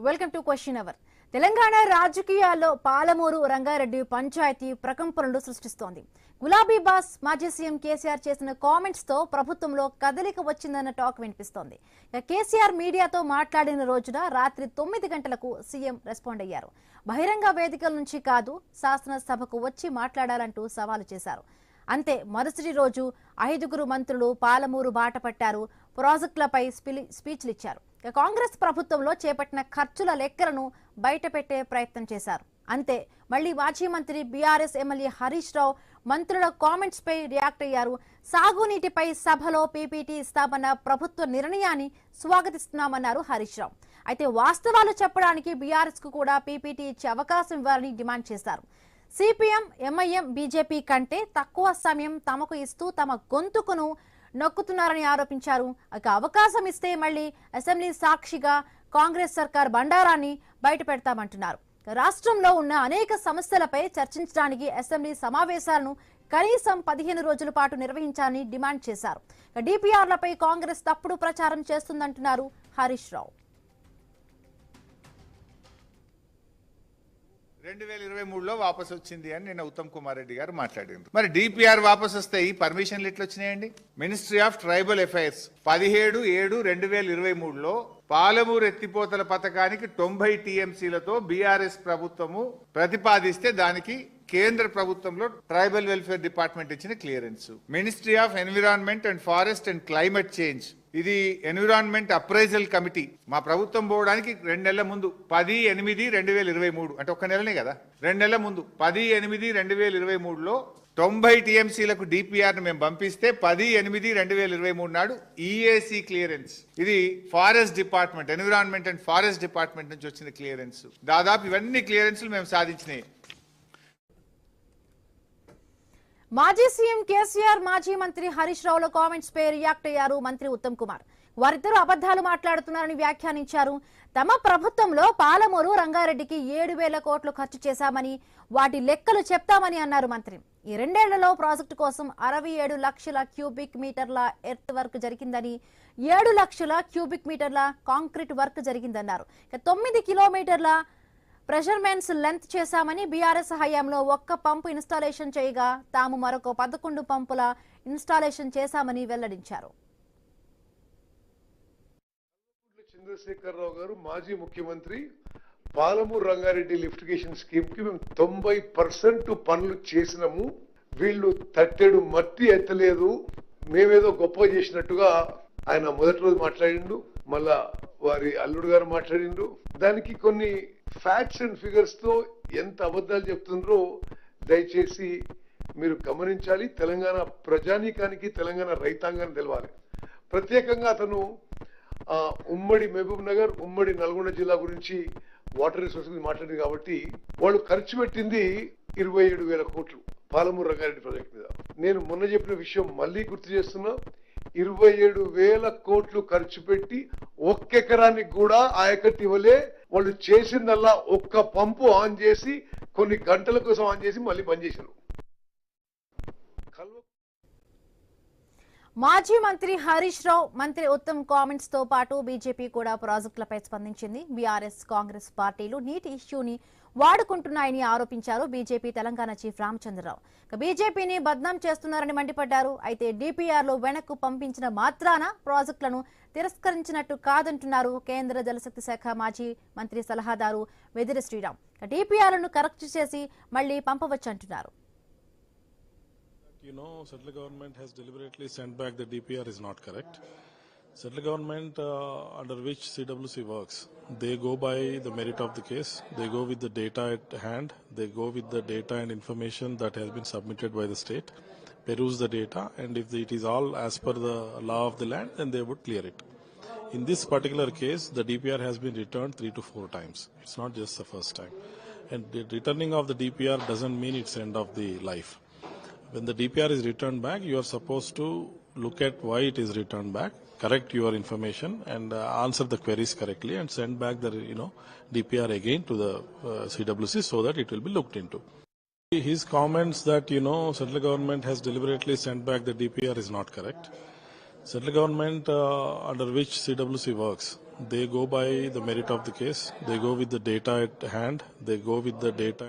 Welcome to question hour. Telangana రాజకీయాల్లో పాలమూరు రంగారెడ్డి పంచాయతీ ప్రకంపనలు సృష్టిస్తోంది. గులాబీ బాస్ మాజీ సీఎం కేసీఆర్ చేసిన కామెంట్స్ తో ప్రభుత్వంలో కదలిక వచ్చిందన్న టాక్ వినిపిస్తోంది. కేసీఆర్ మీడియాతో మాట్లాడిన రోజున రాత్రి 9 గంటలకు సీఎం రెస్పాండ్ అయ్యారు. బహిరంగ వేదికల నుంచి కాదు, శాసనసభకు వచ్చి మాట్లాడాలంటూ సవాలు చేశారు. అంతే మరుసటి రోజు 5గురు మంత్రులు పాలమూరు బాట పట్టారు. ప్రాజెక్టులపై స్పీచ్లు ఇచ్చారు. కాంగ్రెస్ ప్రభుత్వంలో చేపట్టిన ఖర్చుల లెక్కలను బయటపెట్టే ప్రయత్నం చేశారు. అంతే మళ్లీ మాజీ మంత్రి బీఆర్ఎస్ ఎమ్మెల్యే హరీష్ రావు మంత్రుల కామెంట్స్ పై రియాక్ట్ అయ్యారు. సాగునీటిపై సభలో పీపీటీ ఇస్తామన్న ప్రభుత్వ నిర్ణయాన్ని స్వాగతిస్తున్నామన్నారు హరీష్ రావు. అయితే వాస్తవాలు చెప్పడానికి బీఆర్ఎస్ కు కూడా పీపీటీ ఇచ్చే అవకాశం ఇవ్వాలని డిమాండ్ చేశారు. సిపిఎం, ఎంఐఎం, బీజేపీ కంటే తక్కువ సమయం తమకు ఇస్తూ తమ గొంతుకును నొక్కుతున్నారని ఆరోపించారు. అవకాశం ఇస్తే మళ్లీ అసెంబ్లీ సాక్షిగా కాంగ్రెస్ సర్కార్ బండారాన్ని బయట పెడతామంటున్నారు. రాష్ట్రంలో ఉన్న అనేక సమస్యలపై చర్చించడానికి అసెంబ్లీ సమావేశాలను కనీసం 15 రోజుల పాటు నిర్వహించాలని డిమాండ్ చేశారు. డిపిఆర్లపై కాంగ్రెస్ తప్పుడు ప్రచారం చేస్తుందంటున్నారు హరీష్ రావు. 2023లో వాపసు వచ్చింది అని నిన్న ఉత్తమ్ కుమార్ రెడ్డి గారు మాట్లాడారు. మరి డిపిఆర్ వాపసు వస్తే ఈ పర్మిషన్లు ఎట్లా వచ్చినాయండి? మినిస్ట్రీ ఆఫ్ ట్రైబల్ అఫైర్స్ 17/7/2023లో పాలమూరు ఎత్తిపోతల పథకానికి 90 టీఎంసీలతో బీఆర్ఎస్ ప్రభుత్వము ప్రతిపాదిస్తే దానికి కేంద్ర ప్రభుత్వంలో ట్రైబల్ వెల్ఫేర్ డిపార్ట్మెంట్ ఇచ్చిన clearance. Ministry of environment and forest and climate change, ఇది ఎన్విరాన్మెంట్ అప్రైజల్ కమిటీ మా ప్రభుత్వం పోవడానికి 2 నెలల ముందు 10/8/2023 అంటే ఒక్క నెలనే కదా, 2 నెలల ముందు 10/8/2023లో 90 టీఎంసీలకు డిపిఆర్ మేము పంపిస్తే 10/8/2023 నాడు ఈఏసీ క్లియరెన్స్, ఇది forest department, environment and forest department నుంచి వచ్చిన క్లియరెన్స్. దాదాపు ఇవన్నీ క్లియరెన్స్లు మేము సాధించినాయి. మాజీ సీఎం కేసీఆర్, మాజీ మంత్రి హరీష్ రావుల కామెంట్స్ పై రియాక్ట్ అయ్యారు మంత్రి ఉత్తమ్ కుమార్. వారిద్దరూ అబద్దాలు మాట్లాడుతున్నారని వ్యాఖ్యానించారు. తమ ప్రభుత్వంలో పాలమూరు రంగారెడ్డికి 7,000 కోట్లు ఖర్చు చేశామని, వాటి లెక్కలు చెప్తామని అన్నారు మంత్రి. ఈ 2 ఏళ్లలో ప్రాజెక్టు కోసం 67 లక్షల క్యూబిక్ మీటర్ల ఎర్త్ వర్క్ జరిగిందని, 7 లక్షల క్యూబిక్ మీటర్ల కాంక్రీట్ వర్క్ జరిగిందన్నారు. 9 కిలోమీటర్ల ప్రెషర్మెంట్స్ లెంత్ చేశామని, బీఆర్ఎస్ హయాంలో 1 పంపు ఇన్స్టాలేషన్ చేయగా తాము మరొక 11 పంపుల ఇన్స్టాలేషన్ చేశామని వెల్లడించారు. చంద్రశేఖరరావు గారు మాజీ ముఖ్యమంత్రి పాలమూరు రంగారెడ్డి లిఫ్టిగేషన్ స్కీమ్ కి మేము 90% పనులు చేసినాము, వీళ్ళు తట్టెడు మట్టి ఎత్తలేదు, మేమేదో గొప్ప చేసినట్టుగా ఆయన మొదటి రోజు మాట్లాడిండు, మళ్ళా వారి అల్లుడు గారు మాట్లాడిండు. దానికి కొన్ని ఫ్యాక్ట్స్ అండ్ ఫిగర్స్ తో ఎంత అబద్ధాలు చెప్తుండ్రో దయచేసి మీరు గమనించాలి. తెలంగాణ ప్రజానీకానికి, తెలంగాణ రైతాంగాన్ని తెలవాలి. ప్రత్యేకంగా అతను ఉమ్మడి మహబూబ్ నగర్, ఉమ్మడి నల్గొండ జిల్లా గురించి వాటర్ రిసోర్స్ గురించి మాట్లాడింది కాబట్టి వాళ్ళు ఖర్చు పెట్టింది 27,000 కోట్లు పాలమూరు రంగారెడ్డి ప్రాజెక్ట్ మీద. నేను మొన్న చెప్పిన విషయం మళ్ళీ గుర్తు చేస్తున్నా, 27,000 కోట్లు ఖర్చు పెట్టి 1 ఎకరానికి కూడా ఆయకట్టు ఇవ్వలే. వాళ్ళు చేసిందల్లా 1 పంపు ఆన్ చేసి కొన్ని గంటల కోసం ఆన్ చేసి మళ్ళీ బంద్ చేశారు. మాజీ మంత్రి హరీష్ రావు, మంత్రి ఉత్తమ్ కామెంట్స్ తో పాటు బీజేపీ కూడా ప్రాజెక్టులపై స్పందించింది. బీఆర్ఎస్, కాంగ్రెస్ పార్టీలు నీటి ఇష్యూని వాడుకుంటున్నాయని ఆరోపించారు బీజేపీ తెలంగాణ చీఫ్ రామచంద్రరావు. బీజేపీని బద్నాం చేస్తున్నారని మండిపడ్డారు. అయితే డిపిఆర్ లో వెనక్కు పంపించిన మాత్రాన ప్రాజెక్టులను తిరస్కరించినట్టు కాదంటున్నారు కేంద్ర జలశక్తి శాఖ మాజీ మంత్రి సలహాదారు వెదిరి శ్రీరామ్. డిపిఆర్లను కరెక్ట్ చేసి మళ్లీ పంపవచ్చంటున్నారు. Central government has deliberately sent back the DPR is not correct. Central government under which CWC works, they go by the merit of the case. They go with the data at hand. They go with the data and information that has been submitted by the state, peruse the data, and if it is all as per the law of the land, then they would clear it. In this particular case, the DPR has been returned 3 to 4 times. It's not just the first time. And the returning of the DPR doesn't mean it's end of the life. When the DPR is returned back, you are supposed to look at why it is returned back, correct your information and answer the queries correctly and send back the DPR again to the CWC so that it will be looked into. His comments that central government has deliberately sent back the DPR is not correct. Central government under which CWC works, They go by the merit of the case. They go with the data at hand. They go with the data.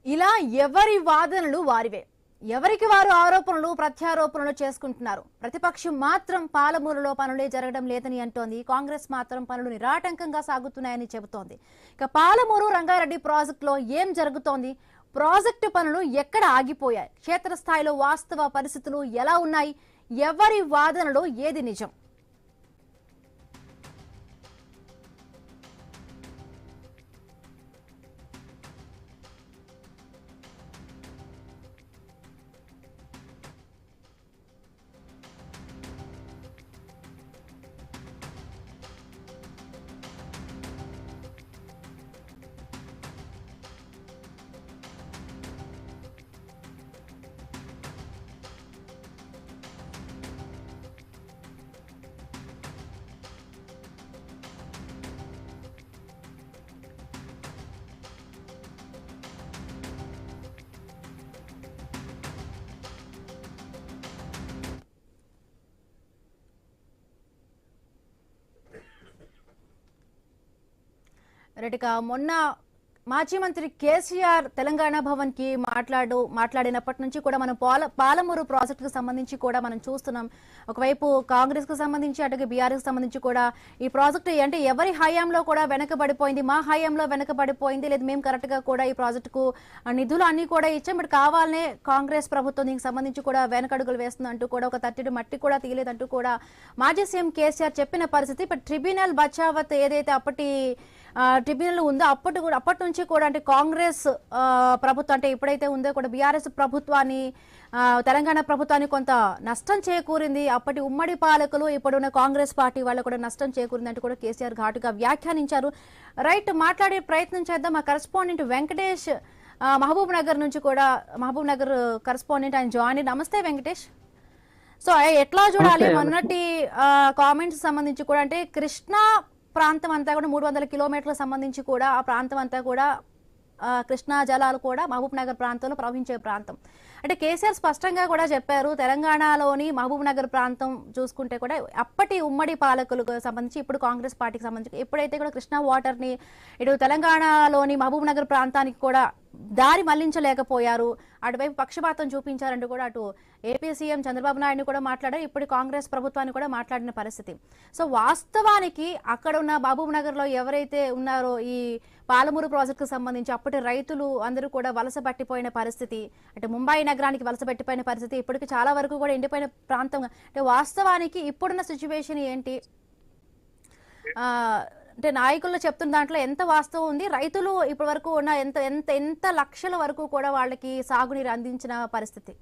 ఇలా ఎవరి వాదనలు వారివే, ఎవరికి వారు ఆరోపణలు ప్రత్యారోపణలు చేసుకుంటున్నారు. ప్రతిపక్షం మాత్రం పాలమూరులో పనులే జరగడం లేదని అంటోంది. కాంగ్రెస్ మాత్రం పనులు నిరాటంకంగా సాగుతున్నాయని చెబుతోంది. ఇక పాలమూరు రంగారెడ్డి ప్రాజెక్టులో ఏం జరుగుతోంది, ప్రాజెక్టు పనులు ఎక్కడ ఆగిపోయాయి, క్షేత్రస్థాయిలో వాస్తవ పరిస్థితులు ఎలా ఉన్నాయి, ఎవరి వాదనలో ఏది నిజం? రెడ్డిగా మొన్న మాజీ మంత్రి కేసీఆర్ తెలంగాణ భవన్ కి మాట్లాడినప్పటి నుంచి కూడా మనం పాలమూరు ప్రాజెక్టుకు సంబంధించి కూడా మనం చూస్తున్నాం. ఒకవైపు కాంగ్రెస్ కు సంబంధించి అటుగా బీఆర్ఎస్ కు సంబంధించి కూడా ఈ ప్రాజెక్టు అంటే ఎవరి హయాంలో కూడా వెనకబడిపోయింది, మా హయాంలో వెనకబడిపోయింది, లేదు మేము కరెక్ట్ గా కూడా ఈ ప్రాజెక్టుకు నిధులు అన్ని కూడా ఇచ్చాం, బట్ కావాలనే కాంగ్రెస్ ప్రభుత్వం దీనికి సంబంధించి కూడా వెనకడుగులు వేస్తుందంటూ కూడా ఒక తట్టెడు మట్టి కూడా తీయలేదంటూ కూడా మాజీ సీఎం కేసీఆర్ చెప్పిన పరిస్థితి. బట్ ట్రిబ్యునల్ బచావత్ ఏదైతే అప్పటి ట్రిబ్యునల్ ఉందో అప్పటి నుంచి కూడా అంటే కాంగ్రెస్ ప్రభుత్వం అంటే ఎప్పుడైతే ఉందో కూడా బీఆర్ఎస్ ప్రభుత్వాన్ని తెలంగాణ ప్రభుత్వానికి కొంత నష్టం చేకూరింది. అప్పటి ఉమ్మడి పాలకులు ఇప్పుడున్న కాంగ్రెస్ పార్టీ వాళ్ళకు కూడా నష్టం చేకూరింది అంటూ కూడా కేసీఆర్ ఘాటుగా వ్యాఖ్యానించారు. రైట్, మాట్లాడే ప్రయత్నం చేద్దాం. మా కరెస్పాండెంట్ వెంకటేష్ మహబూబ్ నగర్ నుంచి కూడా, మహబూబ్ నగర్ కరెస్పాండెంట్ ఆయన జాయిన్. నమస్తే వెంకటేష్. సో ఎట్లా చూడాలి మొన్నటి కామెంట్స్ సంబంధించి కూడా అంటే కృష్ణా ప్రాంతం అంతా కూడా 300 కిలోమీటర్లకు సంబంధించి కూడా ఆ ప్రాంతం అంతా కూడా కృష్ణా జలాలు కూడా మహబూబ్ నగర్ ప్రాంతంలో ప్రవహించే ప్రాంతం. అంటే కేసీఆర్ స్పష్టంగా కూడా చెప్పారు తెలంగాణలోని మహబూబ్ నగర్ ప్రాంతం చూసుకుంటే కూడా అప్పటి ఉమ్మడి పాలకులకు సంబంధించి ఇప్పుడు కాంగ్రెస్ పార్టీకి సంబంధించి ఎప్పుడైతే కూడా కృష్ణా వాటర్ని ఇటు తెలంగాణలోని మహబూబ్ నగర్ ప్రాంతానికి కూడా దారి మళ్లించలేకపోయారు, అటువైపు పక్షపాతం చూపించారంటూ కూడా అటు ఏపీ సీఎం చంద్రబాబు నాయుడు కూడా మాట్లాడారు, ఇప్పుడు కాంగ్రెస్ ప్రభుత్వాన్ని కూడా మాట్లాడిన పరిస్థితి. సో వాస్తవానికి అక్కడ ఉన్న మహబూబ్ నగర్ లో ఎవరైతే ఉన్నారో ఈ పాలమూరు ప్రాజెక్టుకు సంబంధించి అప్పటి రైతులు అందరూ కూడా వలస పట్టిపోయిన పరిస్థితి, అంటే ముంబై నగరానికి వలస పట్టిపోయిన పరిస్థితి, ఇప్పటికి చాలా వరకు కూడా ఎండిపోయిన ప్రాంతం. అంటే వాస్తవానికి ఇప్పుడున్న సిచ్యువేషన్ ఏంటి, అంటే నాయకులు చెప్తున్న దాంట్లో ఎంత వాస్తవం ఉంది, రైతులు ఇప్పటి వరకు ఉన్న ఎంత ఎంత ఎంత లక్షల వరకు కూడా వాళ్ళకి సాగునీరు అందించిన పరిస్థితి?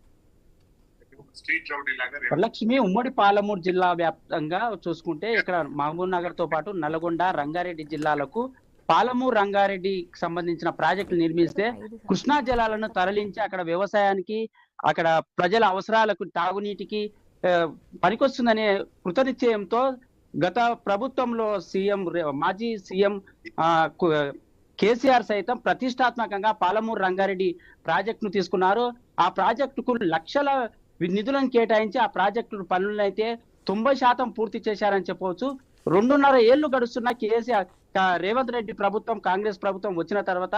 వరలక్ష్మి, ఉమ్మడి పాలమూరు జిల్లా వ్యాప్తంగా చూసుకుంటే ఇక్కడ మహబూబ్ నగర్ తో పాటు నల్గొండ, రంగారెడ్డి జిల్లాలకు పాలమూరు రంగారెడ్డికి సంబంధించిన ప్రాజెక్టులు నిర్మిస్తే కృష్ణా జలాలను తరలించి అక్కడ వ్యవసాయానికి, అక్కడ ప్రజల అవసరాలకు, తాగునీటికి పనికొస్తుందనే కృతనిశ్చయంతో గత ప్రభుత్వంలో మాజీ సీఎం కేసీఆర్ సైతం ప్రతిష్టాత్మకంగా పాలమూరు రంగారెడ్డి ప్రాజెక్టును తీసుకున్నారు. ఆ ప్రాజెక్టుకు లక్షల నిధులను కేటాయించి ఆ ప్రాజెక్టు పనులనైతే 90% పూర్తి చేశారని చెప్పవచ్చు. 2.5 ఏళ్లు గడుస్తున్న కేసీఆర్ రేవంత్ రెడ్డి ప్రభుత్వం, కాంగ్రెస్ ప్రభుత్వం వచ్చిన తర్వాత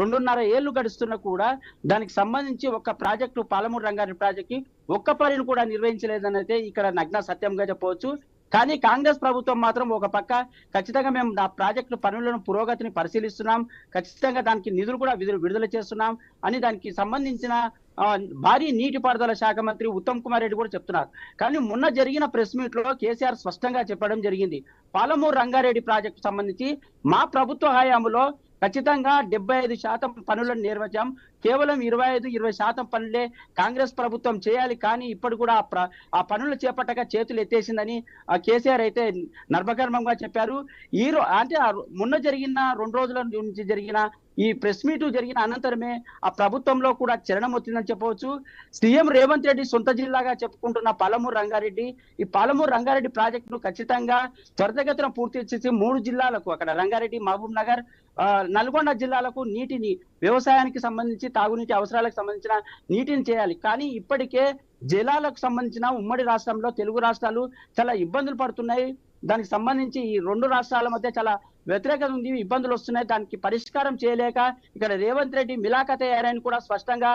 2.5 ఏళ్లు గడుస్తున్నా కూడా దానికి సంబంధించి ఒక ప్రాజెక్టు, పాలమూరు రంగారెడ్డి ప్రాజెక్టు ఒక్క పనిని కూడా నిర్వహించలేదని అయితే ఇక్కడ నగ్న సత్యంగా చెప్పవచ్చు. కానీ కాంగ్రెస్ ప్రభుత్వం మాత్రం ఒక పక్క ఖచ్చితంగా మేము ఆ ప్రాజెక్టు పనులను పురోగతిని పరిశీలిస్తున్నాం, ఖచ్చితంగా దానికి నిధులు కూడా విడుదల చేస్తున్నాం అని దానికి సంబంధించిన భారీ నీటిపారుదల శాఖ మంత్రి ఉత్తమ్ కుమార్ రెడ్డి కూడా చెప్తున్నారు. కానీ మొన్న జరిగిన ప్రెస్ మీట్ లో కేసీఆర్ స్పష్టంగా చెప్పడం జరిగింది, పాలమూరు రంగారెడ్డి ప్రాజెక్టు సంబంధించి మా ప్రభుత్వ హయాంలో ఖచ్చితంగా 75% పనులను నిర్వహించాం, కేవలం 25-20% పనులే కాంగ్రెస్ ప్రభుత్వం చేయాలి, కానీ ఇప్పుడు కూడా ఆ పనులు చేపట్టక చేతులు ఎత్తేసిందని కేసీఆర్ అయితే నర్మగర్భంగా చెప్పారు. అంటే మొన్న జరిగిన 2 రోజుల నుంచి జరిగిన ఈ ప్రెస్ మీట్ జరిగిన అనంతరమే ఆ ప్రభుత్వంలో కూడా చలనం వచ్చిందని చెప్పవచ్చు. సీఎం రేవంత్ రెడ్డి సొంత జిల్లాగా చెప్పుకుంటున్న పాలమూరు రంగారెడ్డి, ఈ పాలమూరు రంగారెడ్డి ప్రాజెక్టును ఖచ్చితంగా త్వరితగతిన పూర్తి చేసి 3 జిల్లాలకు, అక్కడ రంగారెడ్డి, మహబూబ్ నగర్, నల్గొండ జిల్లాలకు నీటిని వ్యవసాయానికి సంబంధించి తాగునీటి అవసరాలకు సంబంధించిన నీటిని చేయాలి. కానీ ఇప్పటికే జలాలకు సంబంధించిన ఉమ్మడి రాష్ట్రంలో తెలుగు రాష్ట్రాలు చాలా ఇబ్బందులు పడుతున్నాయి. దానికి సంబంధించి ఈ రెండు రాష్ట్రాల మధ్య చాలా వ్యతిరేకత ఉంది, ఇబ్బందులు వస్తున్నాయి. దానికి పరిష్కారం చేయలేక ఇక్కడ రేవంత్ రెడ్డి మిలాఖత్ అయ్యారని కూడా స్పష్టంగా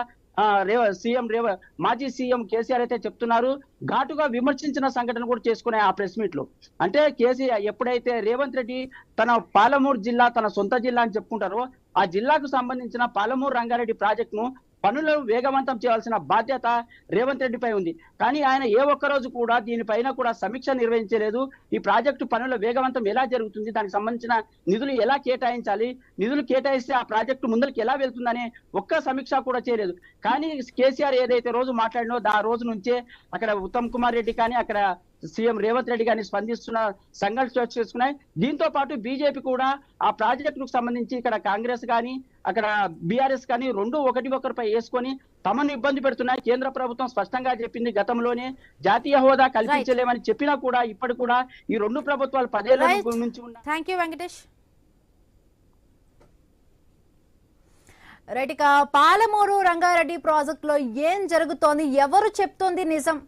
మాజీ సీఎం కేసీఆర్ అయితే చెప్తున్నారు. ఘాటుగా విమర్శించిన సంఘటన కూడా చేసుకునే ఆ ప్రెస్ మీట్ లో. అంటే కేసీఆర్ ఎప్పుడైతే రేవంత్ రెడ్డి తన పాలమూరు జిల్లా తన సొంత జిల్లా అని చెప్పుకుంటారో ఆ జిల్లాకు సంబంధించిన పాలమూరు రంగారెడ్డి ప్రాజెక్టును పనులను వేగవంతం చేయాల్సిన బాధ్యత రేవంత్ రెడ్డిపై ఉంది. కానీ ఆయన ఏ ఒక్క రోజు కూడా దీనిపైన కూడా సమీక్ష నిర్వహించలేదు. ఈ ప్రాజెక్టు పనుల వేగవంతం ఎలా జరుగుతుంది, దానికి సంబంధించిన నిధులు ఎలా కేటాయించాలి, నిధులు కేటాయిస్తే ఆ ప్రాజెక్టు ముందరికి ఎలా వెళ్తుందనే ఒక్క సమీక్ష కూడా చేయలేదు. కానీ కేసీఆర్ ఏదైతే రోజు మాట్లాడినో ఆ రోజు నుంచే అక్కడ ఉత్తమ్ కుమార్ రెడ్డి కానీ అక్కడ సీఎం రేవంత్ రెడ్డి గారిని స్పందిస్తున్న సంఘటనలు చోటు చేసుకున్నాయి. దీంతో పాటు బీజేపీ కూడా ఆ ప్రాజెక్టుకు సంబంధించి ఇక్కడ కాంగ్రెస్ కానీ అక్కడ బీఆర్ఎస్ కానీ రెండు ఒకరిపై వేసుకొని తమను ఇబ్బంది పెడుతున్నాయి. కేంద్ర ప్రభుత్వం స్పష్టంగా చెప్పింది గతంలోనే జాతీయ హోదా కల్పించలేమని చెప్పినా కూడా ఇప్పటి కూడా ఈ రెండు ప్రభుత్వాలు 10 ఏళ్ల నుంచి ఉన్న. Thank you Venkatesh. రైట్, ఇక పాలమూరు రంగారెడ్డి ప్రాజెక్టులో ఏం జరుగుతోంది, ఎవరు చెప్తోంది నిజం?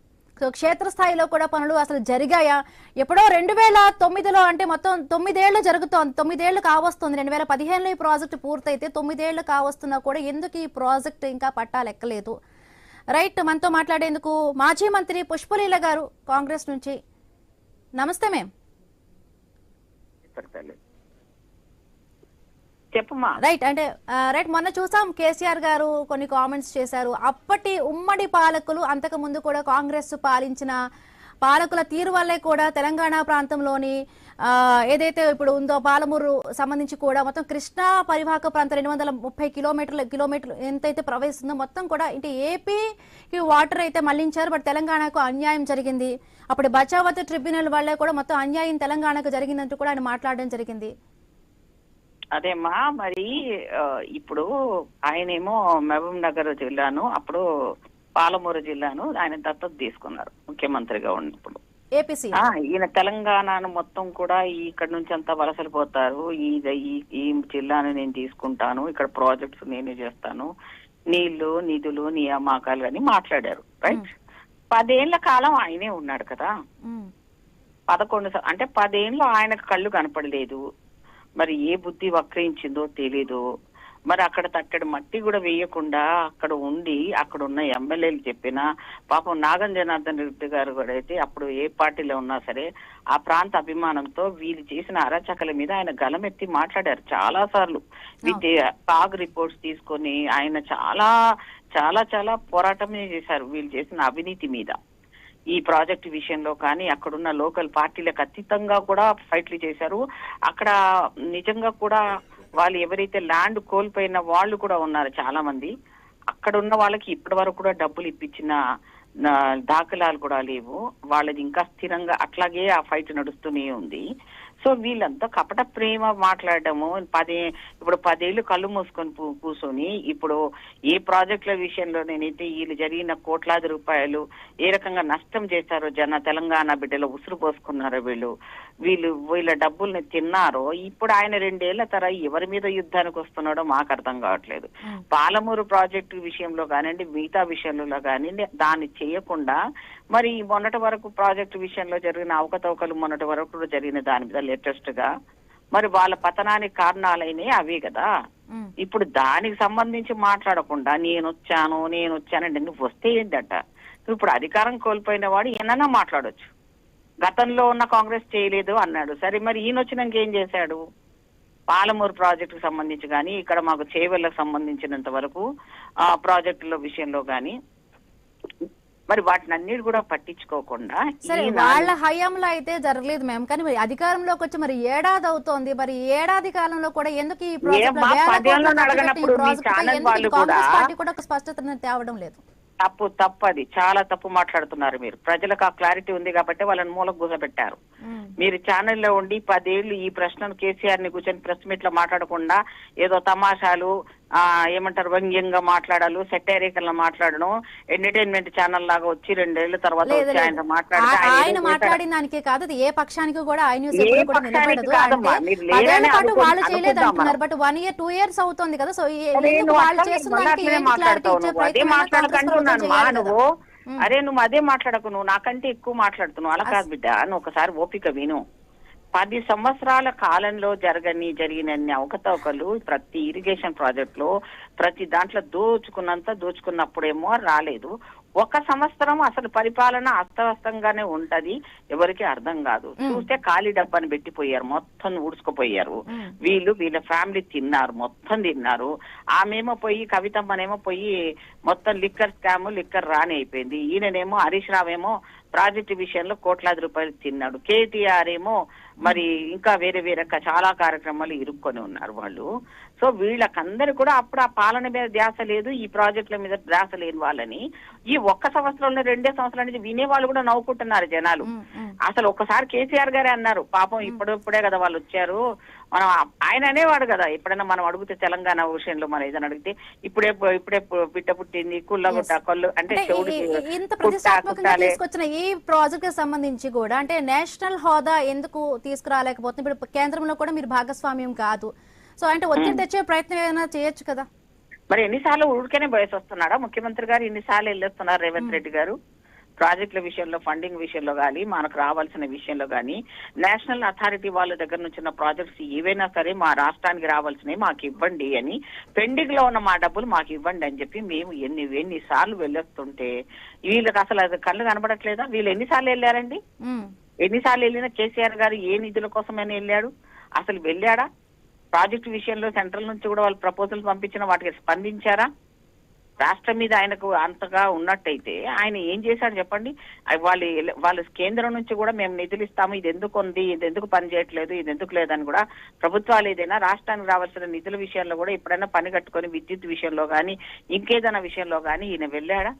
క్షేత్రస్థాయిలో కూడా పనులు అసలు జరిగాయా? ఎప్పుడో 2009లో అంటే మొత్తం 9 ఏళ్లు జరుగుతోంది, 9 ఏళ్లు కావస్తుంది. 2015లో ఈ ప్రాజెక్టు పూర్తయితే 9 ఏళ్లు కావస్తున్నా కూడా ఎందుకు ఈ ప్రాజెక్టు ఇంకా పట్టాలెక్కలేదు? రైట్, మనతో మాట్లాడేందుకు మాజీ మంత్రి పుష్పలీల గారు కాంగ్రెస్ నుంచి. నమస్తే మేం. చెప్పమ్మా. రైట్, అంటే రైట్, మొన్న చూసాం కేసీఆర్ గారు కొన్ని కామెంట్స్ చేశారు. అప్పటి ఉమ్మడి పాలకులు అంతకు ముందు కూడా కాంగ్రెస్ పాలించిన పాలకుల తీరు వల్లే కూడా తెలంగాణ ప్రాంతంలోని ఏదైతే ఇప్పుడు ఉందో పాలమూరు సంబంధించి కూడా మొత్తం కృష్ణా పరివాహక ప్రాంతం 230 కిలోమీటర్లు ఎంతైతే ప్రవహిస్తుందో మొత్తం కూడా ఇంటి ఏపీకి వాటర్ అయితే మళ్లించారు. బట్ తెలంగాణకు అన్యాయం జరిగింది. అప్పుడు బచావత్ ట్రిబ్యునల్ వల్లే కూడా మొత్తం అన్యాయం తెలంగాణకు జరిగిందంటూ కూడా ఆయన మాట్లాడడం జరిగింది. అదేమ్మా, మరి ఇప్పుడు ఆయనేమో మహబూబ్ నగర్ జిల్లాను అప్పుడు పాలమూరు జిల్లాను ఆయన దత్తత తీసుకున్నారు ముఖ్యమంత్రిగా ఉన్నప్పుడు. ఏపీసీ ఈయన తెలంగాణను మొత్తం కూడా ఇక్కడ నుంచి అంతా వలసలు పోతారు, ఈ జిల్లాను నేను తీసుకుంటాను, ఇక్కడ ప్రాజెక్ట్స్ నేనే చేస్తాను, నీళ్లు నిధులు నియామకాలు అని మాట్లాడారు. రైట్, 10 ఏళ్ల కాలం ఆయనే ఉన్నాడు కదా. 11 అంటే 10 ఏళ్ళు ఆయనకు కళ్ళు కనపడలేదు. మరి ఏ బుద్ధి వక్రించిందో తెలీదు. మరి అక్కడ తట్టడి మట్టి కూడా వేయకుండా అక్కడ ఉండి అక్కడ ఉన్న ఎమ్మెల్యేలు చెప్పినా పాపం నాగం జనార్దన్ రెడ్డి గారు కూడా అయితే అప్పుడు ఏ పార్టీలో ఉన్నా సరే ఆ ప్రాంత అభిమానంతో వీళ్ళు చేసిన అరాచకల మీద ఆయన గలమెత్తి మాట్లాడారు చాలా సార్లు. విత్ కాగ్ రిపోర్ట్స్ తీసుకొని ఆయన చాలా చాలా చాలా పోరాటమే చేశారు వీళ్ళు చేసిన అవినీతి మీద. ఈ ప్రాజెక్టు విషయంలో కానీ అక్కడున్న లోకల్ పార్టీలకు అతీతంగా కూడా ఫైట్లు చేశారు. అక్కడ నిజంగా కూడా వాళ్ళు ఎవరైతే ల్యాండ్ కోల్పోయిన వాళ్ళు కూడా ఉన్నారు చాలా మంది. అక్కడ ఉన్న వాళ్ళకి ఇప్పటి వరకు కూడా డబ్బులు ఇప్పించిన దాఖలాలు కూడా లేవు. వాళ్ళది ఇంకా స్థిరంగా అట్లాగే ఆ ఫైట్ నడుస్తూనే ఉంది. సో వీళ్ళంతా కపట ప్రేమ మాట్లాడటము ఇప్పుడు 10 ఏళ్ళు కళ్ళు మూసుకొని కూర్చొని ఇప్పుడు ఏ ప్రాజెక్టుల విషయంలో నేనైతే వీళ్ళు జరిగిన కోట్లాది రూపాయలు ఏ రకంగా నష్టం చేశారో తెలంగాణ బిడ్డలు ఉసురు పోసుకున్నారో వీళ్ళ డబ్బుల్ని తిన్నారో ఇప్పుడు ఆయన 2 ఏళ్ల తర్వాత ఎవరి మీద యుద్ధానికి వస్తున్నాడో మాకు అర్థం కావట్లేదు. పాలమూరు ప్రాజెక్టు విషయంలో కానివ్వండి మిగతా విషయంలో కానివ్వండి దాన్ని చేయకుండా మరి మొన్నటి వరకు ప్రాజెక్టు విషయంలో జరిగిన అవకతవకలు మొన్నటి వరకు కూడా జరిగిన దాని మీద లేటెస్ట్ గా మరి వాళ్ళ పతనానికి కారణాలైనవి అవే కదా. ఇప్పుడు దానికి సంబంధించి మాట్లాడకుండా నేను వచ్చానండి నువ్వు వస్తే ఏంటంట. ఇప్పుడు అధికారం కోల్పోయిన వాడు ఏమన్నా మాట్లాడొచ్చు. గతంలో ఉన్న కాంగ్రెస్ చేయలేదు అన్నాడు. సరే మరి ఈయన వచ్చినాక ఏం చేశాడు? పాలమూరు ప్రాజెక్టుకు సంబంధించి కానీ ఇక్కడ మాకు చేవెళ్లకు సంబంధించినంత వరకు ఆ ప్రాజెక్టుల విషయంలో కానీ మరి వాటిని అన్నిటి కూడా పట్టించుకోకుండా వాళ్ళ హయాంలో అయితే జరగలేదు మేము. కానీ మరి అధికారంలోకి వచ్చి మరి ఏడాది అవుతోంది. మరి ఏడాది కాలంలో కూడా ఎందుకు ఈ పార్టీ కూడా ఒక స్పష్టతను తేవడం లేదు? తప్పది చాలా తప్పు మాట్లాడుతున్నారు మీరు. ప్రజలకు ఆ క్లారిటీ ఉంది కాబట్టి వాళ్ళని మూలకు కూర్చోబెట్టారు. మీరు ఛానల్లో ఉండి 10 ఏళ్లు ఈ ప్రశ్నను కేసీఆర్ ని కూర్చొని ప్రెస్ మీట్ లో మాట్లాడకుండా ఏదో తమాషాలు ఏమంటారు వ్యంగ్యంగా మాట్లాడాలి, సెటైరికల్ మాట్లాడడం, ఎంటర్టైన్మెంట్ ఛానల్ లాగా వచ్చి 2 ఏళ్ల తర్వాత లేదు, వచ్చి ఆయన ఆయన మాట్లాడిన దానికే కాదు, అది ఏ పక్షానికి కూడా ఐ న్యూస్ ఏ ఎప్పుడు కూడా పక్షానికి నిలబడదు. కాదమ్మా, అంటే మీరు 10 ఏళ్ల లేరనే పాటు వాళ్ళు చేయలేదు అనుకుందాం అంటున్నారు, మనం. బట్ 1 year 2 years అవుతుంది కదా. సో అరే ఎందుకు నువ్వు వాళ్ళు అట్లా చేస్తున్న మళ్ళీ దానికి అట్లనే ఏం క్లారిటీ మాట్లాడతావు, ఇచ్చే నువ్వు అదే ప్రయత్నం కాంగ్రెస్ ప్రభుత్వం మాట్లాడకంటున్నాను మా చేయాలి కదా. నువ్వు. అరే నువ్వు అదే మాట్లాడకు, నువ్వు నాకంటే ఎక్కువ మాట్లాడుతున్నావు. అలా కాదు బిడ్డ, నువ్వు ఒకసారి ఓపిక విను. 10 సంవత్సరాల కాలంలో జరిగినన్ని అవకతవకలు ప్రతి ఇరిగేషన్ ప్రాజెక్ట్ లో ప్రతి దాంట్లో దోచుకున్నప్పుడేమో రాలేదు. 1 సంవత్సరం అసలు పరిపాలన అస్తవ్యస్తంగానే ఉంటది, ఎవరికి అర్థం కాదు. చూస్తే ఖాళీ డబ్బాని పెట్టిపోయారు, మొత్తం ఊడ్చుకుపోయారు. వీళ్ళ ఫ్యామిలీ తిన్నారు, మొత్తం తిన్నారు. ఆమెమో పోయి కవితమ్మనేమో పోయి మొత్తం లిక్కర్ స్కామ్, లిక్కర్ రాని అయిపోయింది. ఈయననేమో హరీష్ రావు ఏమో ప్రాజెక్టు విషయంలో కోట్లాది రూపాయలు తిన్నాడు. కేటీఆర్ ఏమో మరి ఇంకా వేరే చాలా కార్యక్రమాలు ఇరుక్కొని ఉన్నారు వాళ్ళు. సో వీళ్ళకందరూ కూడా అప్పుడు ఆ పాలన మీద ధ్యాస లేదు, ఈ ప్రాజెక్టుల మీద ధ్యాస లేని వాళ్ళని ఈ 1 సంవత్సరంలో 2 సంవత్సరాల నుంచి వినేవాళ్ళు కూడా నవ్వుకుంటున్నారు జనాలు. అసలు ఒకసారి కేసీఆర్ గారే అన్నారు, పాపం ఇప్పుడే కదా వాళ్ళు వచ్చారు, మనం ఆయన అనేవాడు కదా, ఎప్పుడైనా మనం అడిగితే తెలంగాణ విషయంలో మనం ఏదైనా అడిగితే ఇప్పుడే బిడ్డ పుట్టింది, కొల్లు అంటే ఇంత ప్రతిష్టాత్మకంగా తీసుకొచ్చిన ఈ ప్రాజెక్ట్ కి సంబంధించి కూడా అంటే నేషనల్ హోదా ఎందుకు తీసుకురాలేకపోతుంది? ఇప్పుడు కేంద్రంలో కూడా మీరు భాగస్వామ్యం కాదు, సో అంటే ఒత్తిడి తెచ్చే ప్రయత్నం ఏమైనా చేయొచ్చు కదా. మరి ఎన్నిసార్లు ఊరికేనే బయస్ వస్తున్నాడా ముఖ్యమంత్రి గారు? ఎన్నిసార్లు వెళ్ళొస్తున్నారు రేవంత్ రెడ్డి గారు? ప్రాజెక్టుల విషయంలో, ఫండింగ్ విషయంలో కానీ, మనకు రావాల్సిన విషయంలో కానీ, నేషనల్ అథారిటీ వాళ్ళ దగ్గర నుంచి ఉన్న ప్రాజెక్ట్స్ ఏవైనా సరే మా రాష్ట్రానికి రావాల్సినవి మాకు ఇవ్వండి అని, పెండింగ్ లో ఉన్న మా డబ్బులు మాకు ఇవ్వండి అని చెప్పి మేము ఎన్నిసార్లు వెళ్ళొస్తుంటే వీళ్ళకి అసలు అది కళ్ళు కనబడట్లేదా? వీళ్ళు ఎన్నిసార్లు వెళ్ళారండి? ఎన్నిసార్లు వెళ్ళినా కేసీఆర్ గారు ఏ నిధుల కోసమైనా వెళ్ళాడు? అసలు వెళ్ళాడా? ప్రాజెక్టు విషయంలో సెంట్రల్ నుంచి కూడా వాళ్ళు ప్రపోజల్ పంపించిన వాటికి స్పందించారా? రాష్ట్రం మీద ఆయనకు అంతగా ఉన్నట్టయితే ఆయన ఏం చేశాడు చెప్పండి? వాళ్ళు కేంద్రం నుంచి కూడా మేము నిధులు ఇస్తాము, ఇది ఎందుకు ఉంది, ఇది ఎందుకు పని చేయట్లేదు, ఇది ఎందుకు లేదని కూడా ప్రభుత్వాలు ఏదైనా రాష్ట్రానికి రావాల్సిన నిధుల విషయంలో కూడా ఎప్పుడైనా పని కట్టుకొని విద్యుత్ విషయంలో కానీ ఇంకేదైనా విషయంలో కానీ ఈయన వెళ్ళాడా?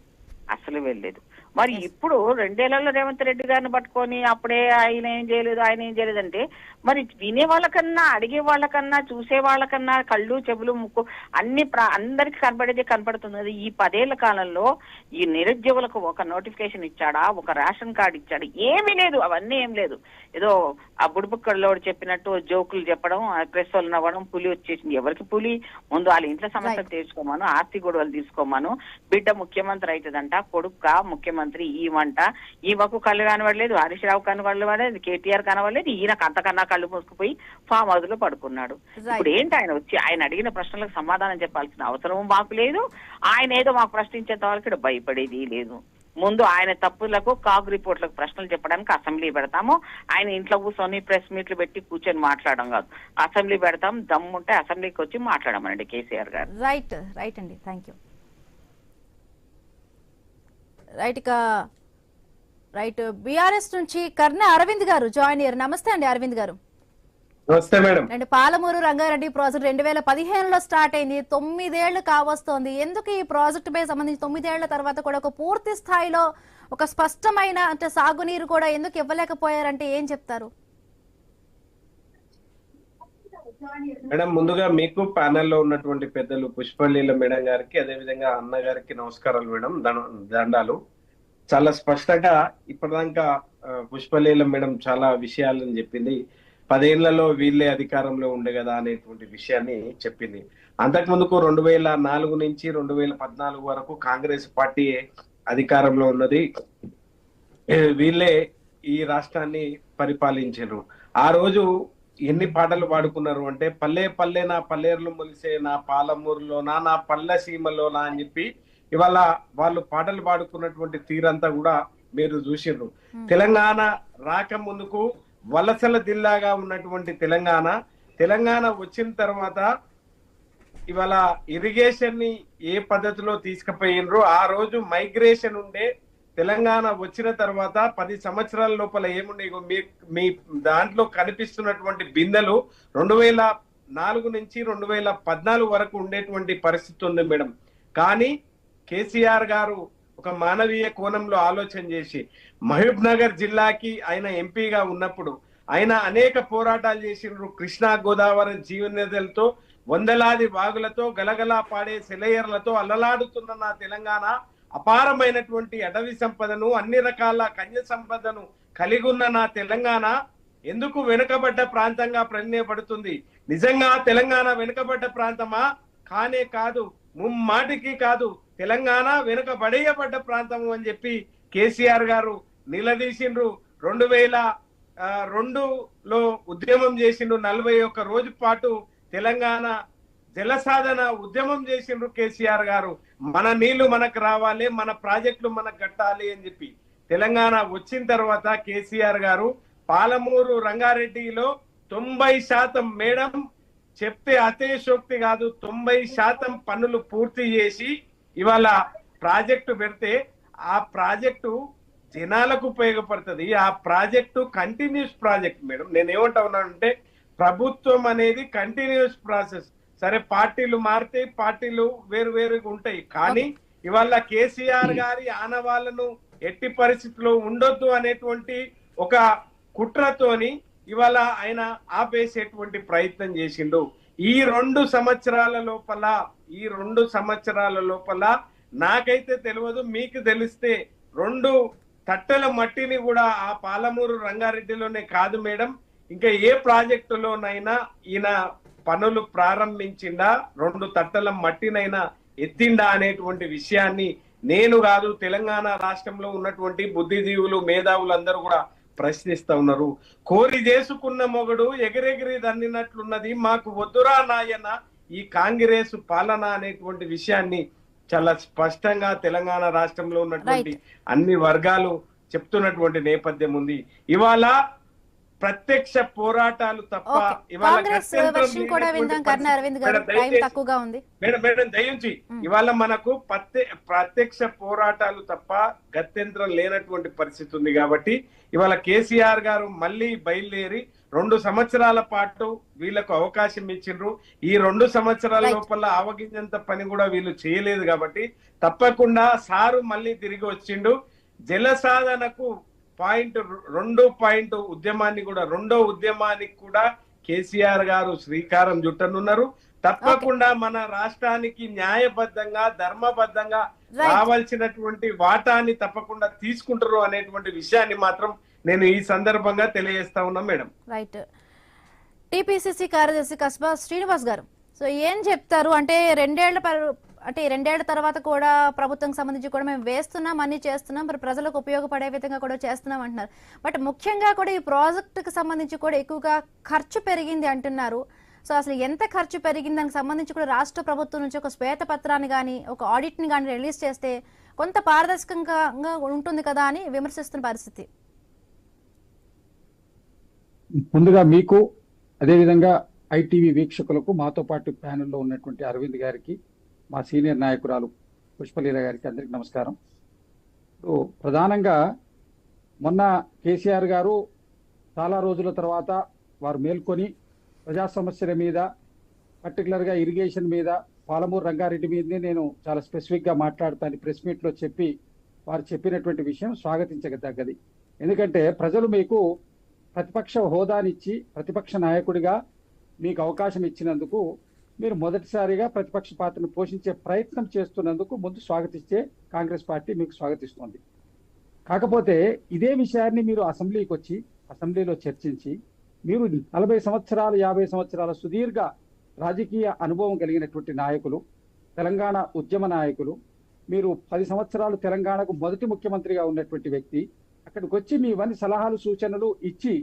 అసలు వెళ్ళలేదు. మరి ఇప్పుడు 2 ఏళ్లలో రేవంత్ రెడ్డి గారిని పట్టుకొని అప్పుడే ఆయన ఏం చేయలేదు అంటే మరి వినే వాళ్ళకన్నా, అడిగే వాళ్ళకన్నా, చూసే వాళ్ళకన్నా కళ్ళు, చెవులు, ముక్కు అన్ని అందరికి కనపడుతుంది. ఈ 10 ఏళ్ల కాలంలో ఈ నిరుద్యోగులకు ఒక నోటిఫికేషన్ ఇచ్చాడా, ఒక రేషన్ కార్డు ఇచ్చాడా? ఏమీ లేదు, అవన్నీ ఏం లేదు. ఏదో ఆ బుడిబుక్కల్లో చెప్పినట్టు జోకులు చెప్పడం, ప్రెస్ వాళ్ళు నవ్వడం, పులి వచ్చేసింది. ఎవరికి పులి? ముందు వాళ్ళ ఇంట్లో సమస్యలు తీర్చుకోమను, ఆస్తి గొడవలు తీసుకోమను. బిడ్డ ముఖ్యమంత్రి అవుతుందంట, కొడుక్క ముఖ్యమంత్రి ఈమంట, ఈమెకు కళ్ళు కనబడలేదు, హరీష్ రావు కనబడలేదు, కేటీఆర్ కనబడలేదు, ఈయనకు అంతకన్నా కళ్ళు మూసుకుపోయి ఫామ్ హౌస్ లో పడుకున్నాడు. ఇప్పుడు ఏంటి ఆయన అడిగిన ప్రశ్నలకు సమాధానం చెప్పాల్సిన అవసరం మాకు లేదు. ఆయన ఏదో మాకు ప్రశ్నించేంత వాళ్ళకి భయపడేది లేదు. ముందు ఆయన తప్పులకు, కాగ్ రిపోర్ట్లకు ప్రశ్నలు చెప్పడానికి అసెంబ్లీ పెడతాము. ఆయన ఇంట్లో కూర్చొని ప్రెస్ మీట్లు పెట్టి కూర్చొని మాట్లాడడం కాదు, అసెంబ్లీ పెడతాం. దమ్ముంటే అసెంబ్లీకి వచ్చి మాట్లాడమనండి కేసీఆర్ గారు. రైట్ అండి, థ్యాంక్ యూ. రైట్ బీఆర్ఎస్ నుంచి కర్ణ అరవింద్ గారు జాయిన్ అయ్యారు. నమస్తే అండి అరవింద్ గారు. నమస్తే madam. And Palamuru Rangareddy project 2015లో స్టార్ట్ అయింది, 9 ఏళ్లు కావస్తోంది. ఎందుకు ఈ ప్రాజెక్టు పై సంబంధించి 9 ఏళ్ల తర్వాత కూడా ఒక పూర్తి స్థాయిలో ఒక స్పష్టమైన అంటే సాగునీరు కూడా ఎందుకు ఇవ్వలేకపోయారంటే ఏం చెప్తారు? మేడం, ముందుగా మీకు ప్యానెల్లో ఉన్నటువంటి పెద్దలు పుష్పలీల మేడం గారికి, అదేవిధంగా అన్న గారికి నమస్కారాలు మేడం, దండాలు. చాలా స్పష్టంగా ఇప్పటిదాకా పుష్పలీల మేడం చాలా విషయాలను చెప్పింది. 10 ఏళ్లలో వీళ్ళే అధికారంలో ఉండే కదా అనేటువంటి విషయాన్ని చెప్పింది. అంతకుముందుకు 2004 నుంచి 2014 వరకు కాంగ్రెస్ పార్టీ అధికారంలో ఉన్నది, వీళ్ళే ఈ రాష్ట్రాన్ని పరిపాలించారు. ఆ రోజు ఎన్ని పాటలు పాడుకున్నారు అంటే, పల్లె పల్లె నా పల్లెర్లు మొలిసే నా పాలమూరులోనా, నా పల్లె సీమలోనా అని చెప్పి ఇవాళ వాళ్ళు పాటలు పాడుకున్నటువంటి తీరంతా కూడా మీరు చూసిండ్రు. తెలంగాణ రాక ముందుకు వలసల జిల్లాగా ఉన్నటువంటి తెలంగాణ వచ్చిన తర్వాత ఇవాళ ఇరిగేషన్ ని ఏ పద్ధతిలో తీసుకుపోయినరు, ఆ రోజు మైగ్రేషన్ ఉండే. తెలంగాణ వచ్చిన తర్వాత 10 సంవత్సరాల లోపల ఏముండే, మీ దాంట్లో కనిపిస్తున్నటువంటి బిందెలు 2004 నుంచి 2014 వరకు ఉండేటువంటి పరిస్థితి ఉంది మేడం. కానీ కేసీఆర్ గారు ఒక మానవీయ కోణంలో ఆలోచన చేసి మహబూబ్ నగర్ జిల్లాకి ఆయన ఎంపీగా ఉన్నప్పుడు ఆయన అనేక పోరాటాలు చేసిండ్రు. కృష్ణా గోదావరి జీవనదులతో, వందలాది వాగులతో, గలగలా పాడే సెలయర్లతో అల్లలాడుతున్న నా తెలంగాణ అపారమైనటువంటి అటవీ సంపదను, అన్ని రకాల ఖనిజ సంపదను కలిగి ఉన్న నా తెలంగాణ ఎందుకు వెనుకబడ్డ ప్రాంతంగా ప్రజ్ఞపడుతుంది? నిజంగా తెలంగాణ వెనుకబడ్డ ప్రాంతమా? కానే కాదు, ముమ్మాటికి కాదు. తెలంగాణ వెనుకబడేయబడ్డ ప్రాంతము అని చెప్పి కేసీఆర్ గారు నిలదీసిండ్రు. 2002లో ఉద్యమం చేసిండ్రు. 41 రోజు పాటు తెలంగాణ జలసాధన ఉద్యమం చేసిండ్రు కేసీఆర్ గారు. మన నీళ్లు మనకు రావాలి, మన ప్రాజెక్టులు మనకు కట్టాలి అని చెప్పి. తెలంగాణ వచ్చిన తర్వాత కేసీఆర్ గారు పాలమూరు రంగారెడ్డిలో 90% మేడం చెప్తే అతిశయోక్తి కాదు, 90% పనులు పూర్తి చేసి ఇవాళ ప్రాజెక్టు పెడితే ఆ ప్రాజెక్టు జనాలకు ఉపయోగపడుతుంది. ఆ ప్రాజెక్టు కంటిన్యూస్ ప్రాజెక్ట్ మేడం. నేను ఏమంటా ఉన్నానంటే ప్రభుత్వం అనేది కంటిన్యూస్ ప్రాసెస్. సరే పార్టీలు మారితే పార్టీలు వేరు వేరుగా ఉంటాయి, కానీ ఇవాళ కేసీఆర్ గారి ఆనవాళ్లను ఎట్టి పరిస్థితుల్లో ఉండొద్దు అనేటువంటి ఒక కుట్రతోని ఇవాళ ఆయన ఆపేసేటువంటి ప్రయత్నం చేసిండు. ఈ 2 సంవత్సరాల లోపల నాకైతే తెలియదు, మీకు తెలిస్తే 2 తట్టెల మట్టిని కూడా ఆ పాలమూరు రంగారెడ్డిలోనే కాదు మేడం, ఇంకా ఏ ప్రాజెక్టులోనైనా ఈయన పనులు ప్రారంభించిందా, 2 తట్టెల మట్టినైనా ఎత్తిండా అనేటువంటి విషయాన్ని నేను కాదు, తెలంగాణ రాష్ట్రంలో ఉన్నటువంటి బుద్ధిజీవులు, మేధావులు అందరూ కూడా ప్రశ్నిస్తా ఉన్నారు. కోరి చేసుకున్న మొగడు ఎగిరెగిరి దన్నినట్లున్నది, మాకు వద్దురా నాయన ఈ కాంగ్రెస్ పాలన అనేటువంటి విషయాన్ని చాలా స్పష్టంగా తెలంగాణ రాష్ట్రంలో ఉన్నటువంటి అన్ని వర్గాలు చెప్తున్నటువంటి నేపథ్యం ఉంది. ఇవాళ ప్రత్యక్ష పోరాటాలు తప్ప మేడం దయించి ఇవాళ మనకు ప్రత్యక్ష పోరాటాలు తప్ప గత్యంతరం లేనటువంటి పరిస్థితి ఉంది. కాబట్టి ఇవాళ కేసీఆర్ గారు మళ్ళీ బయలుదేరి 2 సంవత్సరాల పాటు వీళ్ళకు అవకాశం ఇచ్చిండ్రు. ఈ 2 సంవత్సరాల లోపల ఆవగింజంత పని కూడా వీళ్ళు చేయలేదు. కాబట్టి తప్పకుండా సారు మళ్ళీ తిరిగి వచ్చిండు. జల సాధనకు పాయింట్ ఉద్యమాన్ని కూడా, 2వ ఉద్యమానికి కూడా కేసీఆర్ గారు శ్రీకారం చుట్టనున్నారు. తప్పకుండా మన రాష్ట్రానికి న్యాయబద్ధంగా, ధర్మబద్ధంగా రావాల్సినటువంటి వాటాన్ని తప్పకుండా తీసుకుంటారు అనేటువంటి విషయాన్ని మాత్రం నేను ఈ సందర్భంగా తెలియజేస్తా ఉన్నా మేడం. రైట్. టిపిసిసి కార్యదర్శి కస్బా శ్రీనివాస్ గారు, సో ఏం చెప్తారు? అంటే 2 ఏళ్ల తర్వాత కూడా ప్రభుత్వం సంబంధించి కూడా మేము వేస్తున్నాం, అన్ని చేస్తున్నాం, మరి ప్రజలకు ఉపయోగపడే విధంగా కూడా చేస్తున్నాం అంటున్నారు. బట్ ముఖ్యంగా కూడా ఈ ప్రాజెక్టుకి సంబంధించి కూడా ఎక్కువగా ఖర్చు పెరిగింది అంటున్నారు. సో అసలు ఎంత ఖర్చు పెరిగింది దానికి సంబంధించి కూడా రాష్ట్ర ప్రభుత్వం నుంచి ఒక శ్వేతపత్రాన్ని కానీ, ఒక ఆడిట్ని కానీ రిలీజ్ చేస్తే కొంత పారదర్శకంగా ఉంటుంది కదా అని విమర్శిస్తున్న పరిస్థితి. ముందుగా మీకు, అదేవిధంగా ఐటీవీ వీక్షకులకు, మాతో పాటు ప్యానెల్లో ఉన్నటువంటి అరవింద్ గారికి, మా సీనియర్ నాయకురాలు పుష్పలీల గారికి అందరికి నమస్కారం. ప్రధానంగా మొన్న కేసీఆర్ గారు చాలా రోజుల తర్వాత వారు మేల్కొని ప్రజా సమస్యల మీద, పర్టికులర్గా ఇరిగేషన్ మీద, పాలమూరు రంగారెడ్డి మీదనే నేను చాలా స్పెసిఫిక్గా మాట్లాడతాను ప్రెస్ మీట్లో చెప్పి వారు చెప్పినటువంటి విషయం స్వాగతించదగ్గది. ఎందుకంటే ప్రజలు మీకు ప్రతిపక్ష హోదానిచ్చి ప్రతిపక్ష నాయకుడిగా మీకు అవకాశం ఇచ్చినందుకు, మీరు మొదటిసారిగా ప్రతిపక్ష పాత్రను పోషించే ప్రయత్నం చేస్తున్నందుకు ముందు స్వాగతించే కాంగ్రెస్ పార్టీ మీకు స్వాగతిస్తోంది. కాకపోతే ఇదే విషయాన్ని మీరు అసెంబ్లీకి వచ్చి అసెంబ్లీలో చర్చించి, మీరు 40 సంవత్సరాలు 50 సంవత్సరాల సుదీర్ఘ రాజకీయ అనుభవం కలిగినటువంటి నాయకులు, తెలంగాణ ఉద్యమ నాయకులు, మీరు 10 సంవత్సరాలు తెలంగాణకు మొదటి ముఖ్యమంత్రిగా ఉన్నటువంటి వ్యక్తి, అక్కడికి వచ్చి మీ ఇవన్నీ సలహాలు సూచనలు ఇచ్చి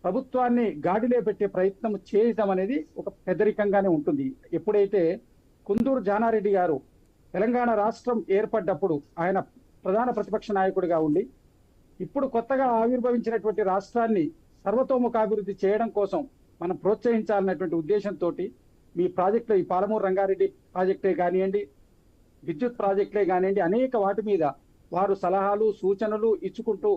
ప్రభుత్వాన్ని గాడిలో పెట్టే ప్రయత్నం చేయడం అనేది ఒక పెద్దరికంగానే ఉంటుంది. ఎప్పుడైతే కుందూరు జానారెడ్డి గారు తెలంగాణ రాష్ట్రం ఏర్పడ్డప్పుడు ఆయన ప్రధాన ప్రతిపక్ష నాయకుడిగా ఉండి, ఇప్పుడు కొత్తగా ఆవిర్భవించినటువంటి రాష్ట్రాన్ని సర్వతోముఖాభివృద్ధి చేయడం కోసం మనం ప్రోత్సహించాలన్నటువంటి ఉద్దేశంతో మీ ప్రాజెక్టులు, ఈ పాలమూరు రంగారెడ్డి ప్రాజెక్టే కానివ్వండి, విద్యుత్ ప్రాజెక్టులే కానివ్వండి, అనేక వాటి మీద వారు సలహాలు సూచనలు ఇచ్చుకుంటూ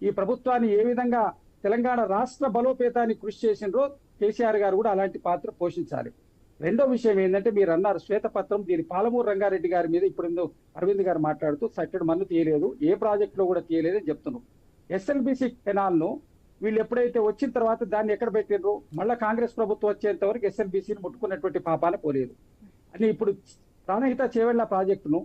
ఈ ప్రభుత్వాన్ని ఏ విధంగా తెలంగాణ రాష్ట్ర బలోపేతాన్ని కృషి చేసినరో కేసీఆర్ గారు కూడా అలాంటి పాత్ర పోషించాలి. రెండో విషయం ఏంటంటే, మీరు అన్నారు శ్వేతపత్రం, దీని పాలమూరు రంగారెడ్డి గారి మీద ఇప్పుడు అరవింద్ గారు మాట్లాడుతూ సట్టెడు మన్ను తీయలేదు, ఏ ప్రాజెక్టులో కూడా తీయలేదని చెప్తున్నాం. ఎస్ఎల్బిసి కెనాల్ను వీళ్ళు ఎప్పుడైతే వచ్చిన తర్వాత దాన్ని ఎక్కడ పెట్టినరు, మళ్ళీ కాంగ్రెస్ ప్రభుత్వం వచ్చేంత వరకు ఎస్ఎల్బీసీని ముట్టుకున్నటువంటి పాపాన పోలేదు అని ఇప్పుడు ప్రాణహిత చేవెళ్ల ప్రాజెక్టును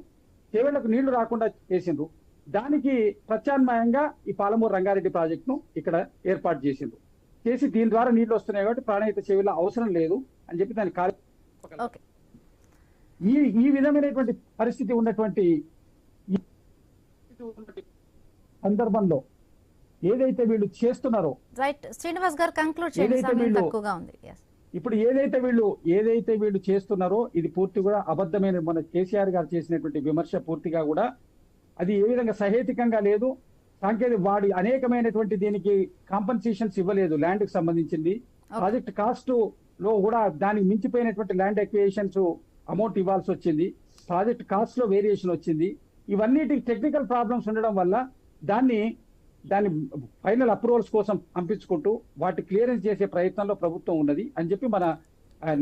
చేవెళ్లకు నీళ్లు రాకుండా చేసిండ్రు. దానికి ప్రత్యామ్నాయంగా ఈ పాలమూరు రంగారెడ్డి ప్రాజెక్టును ఇక్కడ ఏర్పాటు చేసిండ్రు. చేసి దీని ద్వారా నీళ్లు వస్తున్నాయి కాబట్టి ప్రాణహిత చేవెళ్ల అవసరం లేదు అని చెప్పి దాన్ని ఓకే. ఈ విధమైనటువంటి పరిస్థితి ఉన్నటువంటి సందర్భంలో ఏదైతే వీళ్ళు చేస్తున్నారో, రైట్ శ్రీనివాస్ గారు కంక్లూడ్ చేయండి, సమయం తక్కువగా ఉంది. ఇప్పుడు ఏదైతే వీళ్ళు చేస్తున్నారో ఇది పూర్తి కూడా అబద్ధమైన, మన కేసీఆర్ గారు చేసినటువంటి విమర్శ పూర్తిగా కూడా అది ఏ విధంగా సహేతుకంగా లేదు. సాంకేతిక వాడి అనేకమైనటువంటి దీనికి కాంపన్సేషన్స్ ఇవ్వలేదు. ల్యాండ్ కి సంబంధించింది ప్రాజెక్ట్ కాస్ట్ లో కూడా దానికి మించిపోయినటువంటి ల్యాండ్ ఎక్విజిషన్స్ అమౌంట్ ఇవ్వాల్సి వచ్చింది. ప్రాజెక్ట్ కాస్ట్ లో వేరియేషన్ వచ్చింది. ఇవన్నిటికి టెక్నికల్ ప్రాబ్లమ్స్ ఉండడం వల్ల దాన్ని ఫైనల్ అప్రూవల్స్ కోసం పంపించుకుంటూ వాటి క్లియరెన్స్ చేసే ప్రయత్నంలో ప్రభుత్వం ఉన్నది అని చెప్పి మన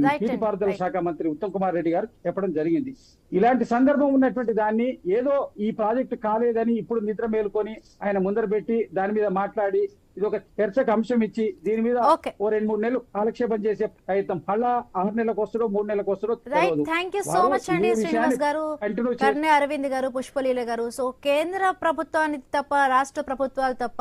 నీటిపారుదల శాఖ మంత్రి ఉత్తమ్ కుమార్ రెడ్డి గారు చెప్పడం జరిగింది. ఇలాంటి సందర్భం ఉన్నటువంటి దాన్ని ఏదో ఈ ప్రాజెక్టు కాలేదని ఇప్పుడు నిద్ర మేలుకొని ఆయన ముందర పెట్టి దాని మీద మాట్లాడి ఇది ఒక చర్చకు అంశం ఇచ్చి దీని మీద ఓ 2-3 నెలలు కాలక్షేపం చేసే ప్రయత్నం మళ్ళా 6 నెలలకు వస్తారో 3 నెలలకు వస్తారో తెలియదు. థ్యాంక్ యూ సో మచ్ అండి శ్రీనివాస్ గారు, కర్ణె అరవింద్ గారు, పుష్పలీల గారు. సో కేంద్ర ప్రభుత్వానికి తప్ప రాష్ట్ర ప్రభుత్వాలు తప్ప